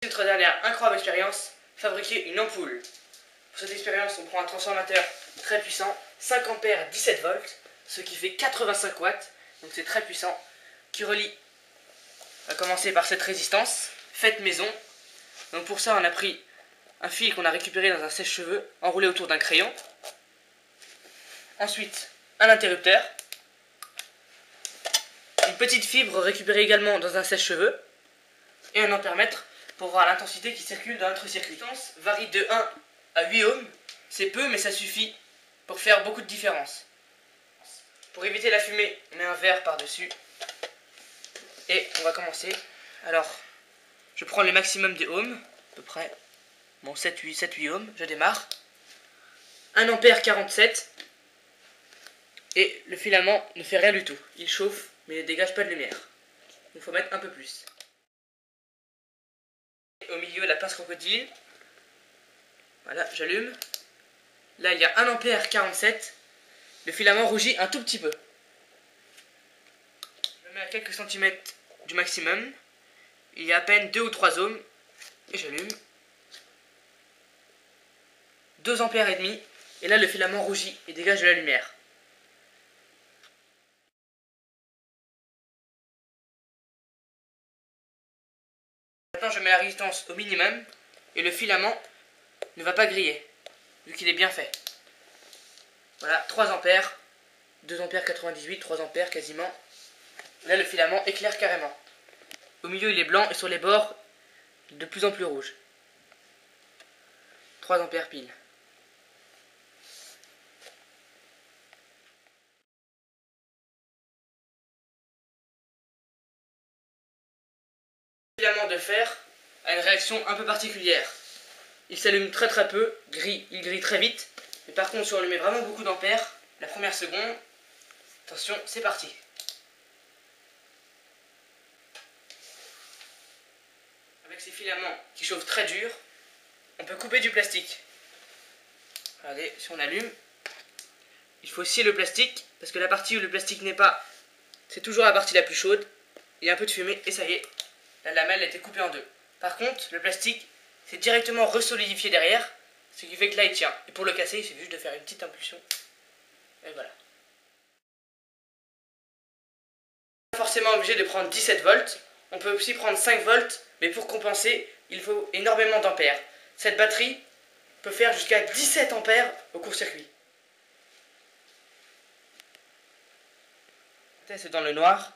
Notre dernière incroyable expérience, fabriquer une ampoule. Pour cette expérience, on prend un transformateur très puissant, 5 ampères 17 volts, ce qui fait 85 watts, donc c'est très puissant, qui relie, on va commencer par cette résistance, faite maison. Donc pour ça, on a pris un fil qu'on a récupéré dans un sèche-cheveux, enroulé autour d'un crayon. Ensuite, un interrupteur, une petite fibre récupérée également dans un sèche-cheveux, et un ampèremètre pour voir l'intensité qui circule dans notre circuit. La fréquence varie de 1 à 8 ohms, c'est peu mais ça suffit pour faire beaucoup de différence. Pour éviter la fumée, on met un verre par-dessus, et on va commencer. Alors, je prends le maximum des ohms, à peu près, bon 7-8 ohms, je démarre. 1 ampère 47, et le filament ne fait rien du tout, il chauffe mais ne dégage pas de lumière. Il faut mettre un peu plus. Au milieu, la pince crocodile. Voilà, j'allume. Là, il y a 1 ampère 47. Le filament rougit un tout petit peu. Je le mets à quelques centimètres du maximum. Il y a à peine 2 ou 3 ohms. Et j'allume. 2 ampères et demi. Et là, le filament rougit et dégage de la lumière. Maintenant, je mets la résistance au minimum et le filament ne va pas griller, vu qu'il est bien fait. Voilà, 3 ampères, 2 ampères 98, 3 ampères quasiment. Là, le filament éclaire carrément. Au milieu, il est blanc et sur les bords, de plus en plus rouge. 3 ampères pile. Le filament de fer a une réaction un peu particulière. Il s'allume très peu, il grille très vite. Mais par contre, si on lui met vraiment beaucoup d'ampères, la première seconde, attention, c'est parti. Avec ces filaments qui chauffent très dur, on peut couper du plastique. Regardez, si on allume, il faut scier le plastique, parce que la partie où le plastique n'est pas, c'est toujours la partie la plus chaude. Il y a un peu de fumée, et ça y est, la lamelle a été coupée en deux. Par contre, le plastique, c'est directement resolidifié derrière, ce qui fait que là il tient. Et pour le casser, il suffit juste de faire une petite impulsion. Et voilà. Pas forcément obligé de prendre 17 volts. On peut aussi prendre 5 volts, mais pour compenser, il faut énormément d'ampères. Cette batterie peut faire jusqu'à 17 ampères au court-circuit. Test dans le noir.